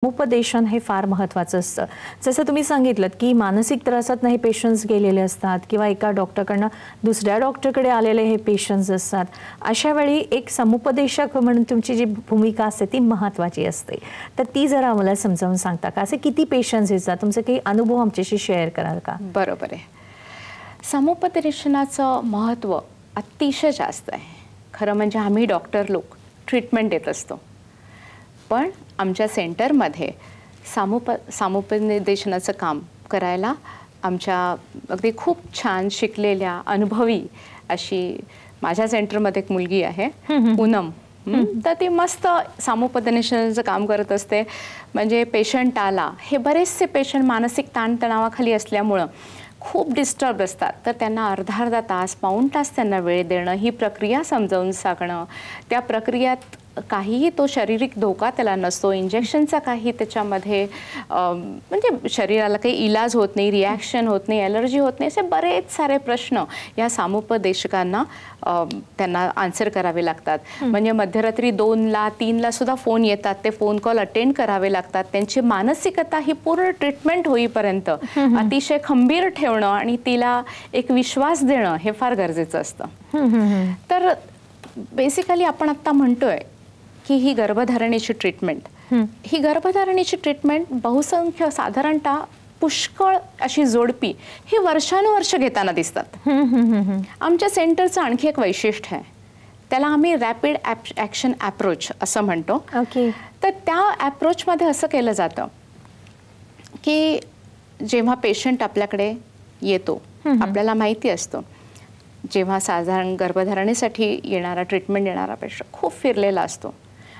समुपदेशन हे फार महत्त्वाचं असतं. जसं तुम्ही सांगितलं की मानसिक त्रासात हे पेशंट्स गेलेले असतात किंवा एका डॉक्टरकडनं दुसऱ्या डॉक्टरकडे आलेले हे पेशंट्स असतात. अशा वेळी एक समुपदेशक म्हणून तुमची जी भूमिका असते ती महत्त्वाची असते. तर ती जरा आम्हाला समजावून सांगता का? असे किती पेशंट्स येतात? तुमचे काही अनुभव आमच्याशी शेअर कराल का? बरोबर आहे. समुपदेशनाचं महत्त्व अतिशय जास्त आहे. खरं म्हणजे आम्ही डॉक्टर लोक ट्रीटमेंट देत असतो, पण आमच्या सेंटरमध्ये समुपदेशनाचं काम करायला आमच्या अगदी खूप छान शिकलेल्या अनुभवी अशी माझ्या सेंटरमध्ये एक मुलगी आहे पूनम. तर ती मस्त समुपदेशनाचं काम करत असते. म्हणजे पेशंट आला, हे बरेचसे पेशंट मानसिक ताणतणावाखाली असल्यामुळं खूप डिस्टर्ब असतात, तर त्यांना अर्धा तास पाऊण तास त्यांना वेळ देणं, ही प्रक्रिया समजावून सांगणं. त्या प्रक्रियात काहीही तो शारीरिक धोका त्याला नसतो, इंजेक्शनचा काही त्याच्यामध्ये म्हणजे शरीराला काही इलाज होत नाही, रिॲक्शन होत नाही, ॲलर्जी होत नाही, असे बरेच सारे प्रश्न या समुपदेशकांना त्यांना आन्सर करावे लागतात. म्हणजे मध्यरात्री 2ला 3ला सुद्धा फोन येतात, ते फोन कॉल अटेंड करावे लागतात. त्यांची मानसिकता ही पूर्ण ट्रीटमेंट होईपर्यंत अतिशय खंबीर ठेवणं आणि तिला एक विश्वास देणं हे फार गरजेचं असतं. तर बेसिकली आपण आता म्हणतोय की ही गर्भधारणेची ट्रीटमेंट बहुसंख्य साधारणतः पुष्कळ अशी जोडपी ही वर्षानुवर्ष घेताना दिसतात. आमच्या सेंटरचं आणखी एक वैशिष्ट्य आहे, त्याला आम्ही रॅपिड ॲक्शन ॲप्रोच असं म्हणतो. तर त्या ॲप्रोचमध्ये असं केलं जातं की जेव्हा पेशंट आपल्याकडे येतो, आपल्याला माहिती असतं जेव्हा साधारण गर्भधारणेसाठी येणारा ट्रीटमेंट देणारा पेशंट खूप फिरलेला असतो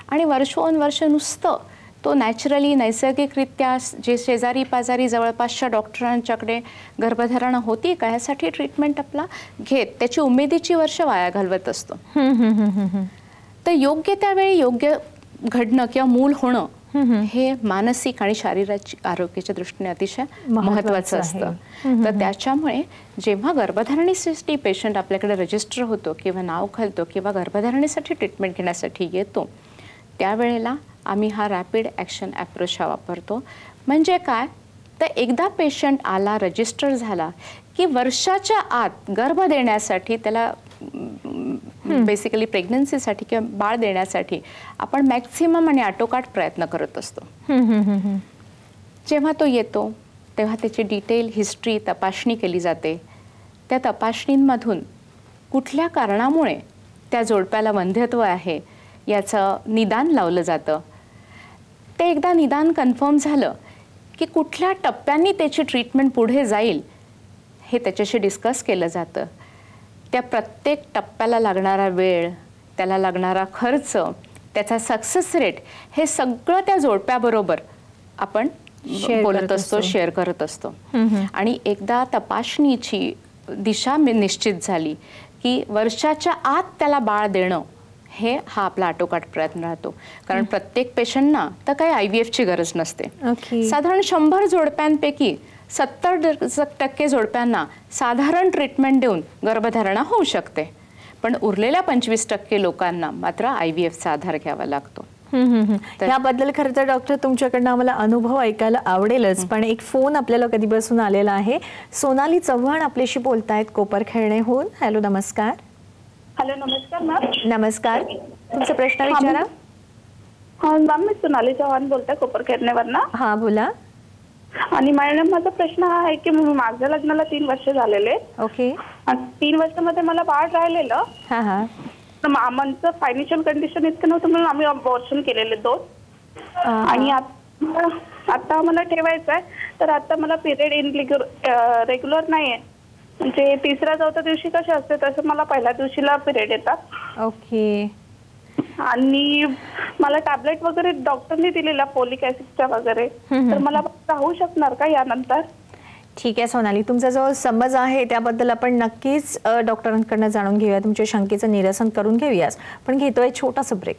आणि वर्षोनवर्ष नुसतं तो नॅचरली नैसर्गिकरित्या जे शेजारी पाजारी जवळपासच्या डॉक्टरांच्याकडे गर्भधारणा होती का ह्यासाठी ट्रीटमेंट आपला घेत त्याची उमेदीची वर्ष वाया घालवत असतो. तर योग्य त्यावेळी योग्य घडणं किंवा मूल होणं हे मानसिक आणि शारीरिक आरोग्याच्या दृष्टीने अतिशय महत्त्वाचं असतं. तर त्याच्यामुळे जेव्हा गर्भधारणेसाठी पेशंट आपल्याकडे रजिस्टर होतो किंवा नाव घालतो किंवा गर्भधारणेसाठी ट्रीटमेंट घेण्यासाठी येतो, त्यावेळेला आम्ही हा रॅपिड ॲक्शन ॲप्रोच हा वापरतो. म्हणजे काय, तर एकदा पेशंट आला, रजिस्टर झाला की वर्षाच्या आत गर्भ देण्यासाठी त्याला बेसिकली प्रेग्नन्सीसाठी किंवा बाळ देण्यासाठी आपण मॅक्सिमम आणि आटोकाट प्रयत्न करत असतो. जेव्हा तो येतो तेव्हा त्याची डिटेल हिस्ट्री तपासणी केली जाते. त्या तपासणींमधून कुठल्या कारणामुळे त्या जोडप्याला वंध्यत्व आहे याचं निदान लावलं जातं. ते एकदा निदान कन्फर्म झालं की कुठल्या टप्प्यांनी त्याची ट्रीटमेंट पुढे जाईल हे त्याच्याशी डिस्कस केलं जातं. त्या प्रत्येक टप्प्याला लागणारा वेळ, त्याला लागणारा खर्च, त्याचा सक्सेस रेट हे सगळं त्या जोडप्याबरोबर आपण बोलत असतो, शेअर करत असतो. आणि एकदा तपासणीची दिशा निश्चित झाली की वर्षाच्या आत त्याला बाळ देणं हे हा आपला आटोकाट प्रयत्न राहतो. कारण प्रत्येक पेशंटना तर काही IVFची गरज नसते. साधारण 100 जोडप्यांपैकी 70% जोडप्यांना साधारण ट्रीटमेंट देऊन गर्भधारणा होऊ शकते, पण उरलेल्या 25% लोकांना मात्र IVFचा आधार घ्यावा लागतो. याबद्दल खरं तर डॉक्टर तुमच्याकडनं आम्हाला अनुभव ऐकायला आवडेलच, पण एक फोन आपल्याला कधीपासून आलेला आहे. सोनाली चव्हाण आपल्याशी बोलतायत कोपरखेरणेहून. हॅलो, नमस्कार. हॅलो, नमस्कार मॅम. नमस्कार, तुमचा प्रश्न विचारा. हा मॅम, मी सोनाली चव्हाण बोलते कोपरखेरणेवरनं. हा, बोला. आणि मॅडम, माझा प्रश्न हा आहे की माझ्या लग्नाला 3 वर्ष झालेले. ओके. 3 वर्षामध्ये मला बाळ राहिलेलं. तर आमचं फायनान्शियल कंडिशन इतकं नव्हतं म्हणून आम्ही अबॉर्शन केलेले 2. आणि आता आम्हाला ठेवायचं आहे. तर आता मला पिरियड रेग्युलर नाहीये. म्हणजे 3ऱ्या-4थ्या दिवशी कसे असते तसं मला पहिल्या दिवशीला पिरियड येतात. ओके. आणि मला टॅबलेट वगैरे डॉक्टरने दिलेला फोलिक ऍसिडचा वगैरे, तर मला राहू शकणार का यानंतर? ठीक आहे सोनाली, तुमचा जो समज आहे त्याबद्दल आपण नक्कीच डॉक्टरांकडनं जाणून घेऊया, तुमच्या शंकेचं निरसन करून घेऊयाच. पण घेतोय छोटासा ब्रेक.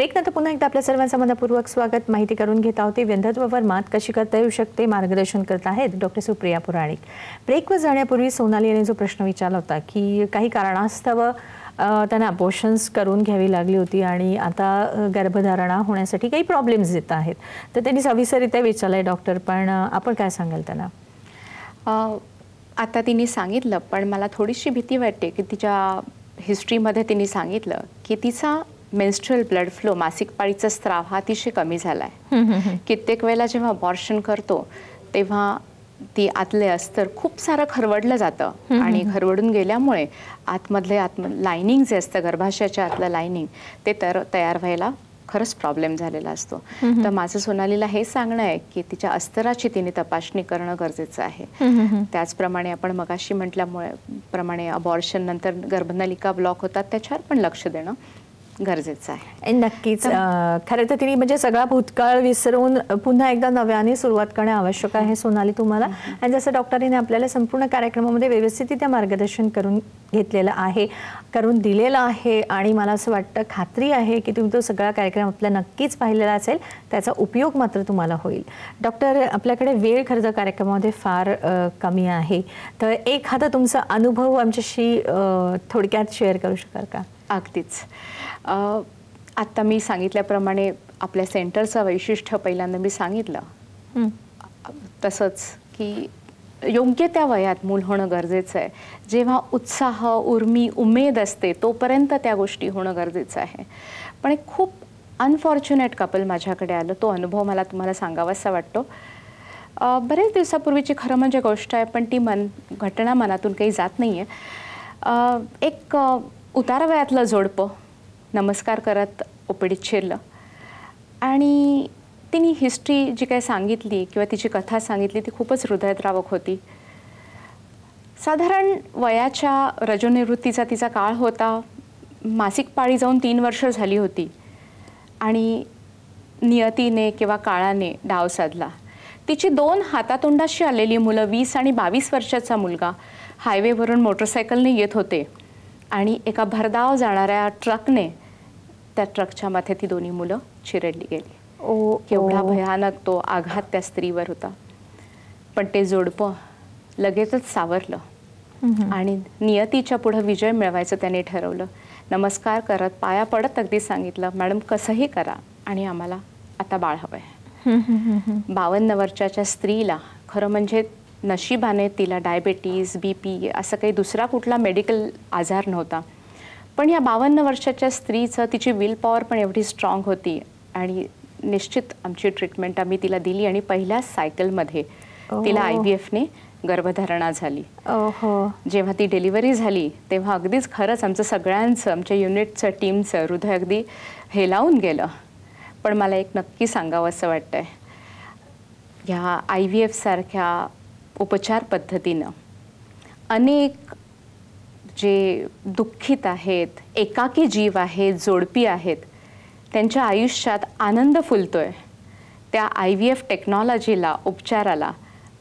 ब्रेकनंतर पुन्हा एकदा आपल्या सर्वांचं मनपूर्वक स्वागत. माहिती करून घेत आहोत व्यंधत्वावर मात कशी करता येऊ शकते, मार्गदर्शन करत आहेत डॉक्टर सुप्रिया पुराणिक. ब्रेकवर जाण्यापूर्वी सोनाली यांनी जो प्रश्न विचारला होता की काही कारणास्तव त्यांना अबॉर्शन्स करून घ्यावी लागली होती आणि आता गर्भधारणा होण्यासाठी काही प्रॉब्लेम्स येत आहेत, तर त्यांनी सविस्तररित्या विचारलंय डॉक्टर, पण आपण काय सांगाल त्यांना? आता तिने सांगितलं, पण मला थोडीशी भीती वाटते की तिच्या हिस्ट्रीमध्ये तिने सांगितलं की तिचा मेन्स्ट्रुअल ब्लड फ्लो, मासिक पाळीचा स्त्राव हा अतिशय कमी झाला आहे. कित्येक वेळेला जेव्हा अबॉर्शन करतो तेव्हा ती आतले अस्तर खूप सारं खरवडलं जातं आणि खरवडून गेल्यामुळे आतमधले लायनिंग जे असतं, गर्भाशयाच्या आतलं लायनिंग, ते तयार व्हायला खरंच प्रॉब्लेम झालेला असतो. तर माझं सोनालीला हे सांगणं आहे की तिच्या अस्तराची तिने तपासणी करणं गरजेचं आहे. त्याचप्रमाणे आपण मगाशी म्हटल्यामुळे प्रमाणे अबॉर्शन नंतर गर्भनलिका ब्लॉक होतात, त्याच्यावर पण लक्ष देणं गरजेचं आहे. नक्कीच. खरं तर तिने म्हणजे सगळा भूतकाळ विसरून पुन्हा एकदा नव्याने सुरुवात करणे आवश्यक आहे सोनाली तुम्हाला. आणि जसं डॉक्टरीने आपल्याला संपूर्ण कार्यक्रमामध्ये व्यवस्थितरित्या मार्गदर्शन करून घेतलेलं आहे, करून दिलेलं आहे, आणि मला असं वाटतं, खात्री आहे की तुम्ही तो सगळा कार्यक्रम आपला नक्कीच पाहिलेला असेल, त्याचा उपयोग मात्र तुम्हाला होईल. डॉक्टर, आपल्याकडे वेळ खरं तर कार्यक्रमामध्ये फार कमी आहे, तर एखादा तुमचा अनुभव आमच्याशी थोडक्यात शेअर करू शकाल का? अगदीच. आत्ता मी सांगितल्याप्रमाणे आपल्या सेंटरचं वैशिष्ट्य पहिल्यांदा मी सांगितलं, तसंच की योग्य त्या वयात मूल होणं गरजेचं आहे. जेव्हा उत्साह, उर्मी, उमेद असते तोपर्यंत त्या गोष्टी होणं गरजेचं आहे. पण एक खूप अनफॉर्च्युनेट कपल माझ्याकडे आलं, तो अनुभव मला तुम्हाला सांगावासा वाटतो. बरेच दिवसापूर्वीची खरं म्हणजे गोष्ट आहे, पण ती घटना मनातून काही जात नाही आहे. एक उतारा वयातलं जोडपं नमस्कार करत ओपीडीत शिरलं आणि तिने हिस्ट्री जी काही सांगितली किंवा तिची कथा सांगितली ती खूपच हृदयद्रावक होती. साधारण वयाच्या रजोनिवृत्तीचा तिचा काळ होता. मासिक पाळी जाऊन 3 वर्ष झाली होती आणि नियतीने किंवा काळाने डाव साधला. तिची 2 हातातोंडाशी आलेली मुलं, 20 आणि 22 वर्षाचा मुलगा, हायवेवरून मोटरसायकलने येत होते आणि एका भरधाव जाणाऱ्या ट्रकने त्या ट्रकच्या माथे ती दोन्ही मुलं चिरडली गेली. केवढा भयानक तो आघात त्या स्त्रीवर होता. पण ते जोडपं लगेचच सावरलं आणि नियतीच्या पुढे विजय मिळवायचं त्याने ठरवलं. नमस्कार करत, पाया पडत अगदी सांगितलं, मॅडम कसंही करा आणि आम्हाला आता बाळ हवंय. 52 वर्षाच्या स्त्रीला खरं म्हणजे नशिबाने तिला डायबेटीज, BP असं काही दुसरा कुठला मेडिकल आजार नव्हता. पण या 52 वर्षाच्या स्त्रीचं, तिची विल पॉवर पण एवढी स्ट्रॉंग होती आणि निश्चित आमची ट्रीटमेंट आम्ही तिला दिली आणि पहिल्याच सायकलमध्ये तिला IVFने गर्भधारणा झाली. जेव्हा ती डिलिव्हरी झाली तेव्हा अगदीच खरंच आमचं सगळ्यांचं, आमच्या युनिटचं, टीमचं हृदय अगदी हेलावून गेलं. पण मला एक नक्की सांगावं असं वाटतंय, ह्या IVF सारख्या उपचार पद्धतीनं अनेक जे दुःखित आहेत, एकाकी जीव आहेत, जोडपी आहेत, त्यांच्या आयुष्यात आनंद फुलतोय. त्या IVF टेक्नॉलॉजीला, उपचाराला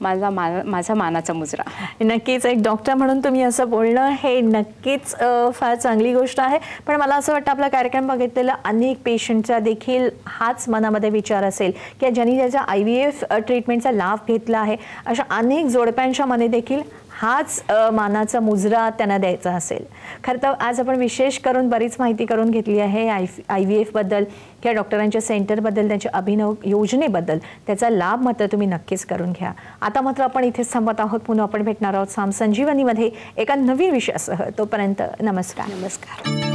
माझा मानाचा मुजरा. नक्कीच एक डॉक्टर म्हणून तुम्ही असं बोलणं हे नक्कीच फार चांगली गोष्ट आहे. पण मला असं वाटतं आपला कार्यक्रम बघितलेला अनेक पेशंटचा देखील हाच मनामध्ये विचार असेल की ज्यांनी त्याचा IVF ट्रीटमेंटचा लाभ घेतला आहे, अशा अनेक जोडप्यांच्या मने देखील हाच मानाचा मुजरा त्यांना द्यायचा असेल. खरं तर आज आपण विशेष करून बरीच माहिती करून घेतली आहे IVF बद्दल किंवा डॉक्टरांच्या सेंटरबद्दल, त्यांच्या अभिनव योजनेबद्दल. त्याचा लाभ मात्र तुम्ही नक्कीच करून घ्या. आता मात्र आपण इथेच थांबत आहोत. पुन्हा आपण भेटणार आहोत साम संजीवनीमध्ये एका नवीन विषयासह. तोपर्यंत नमस्कार. नमस्कार.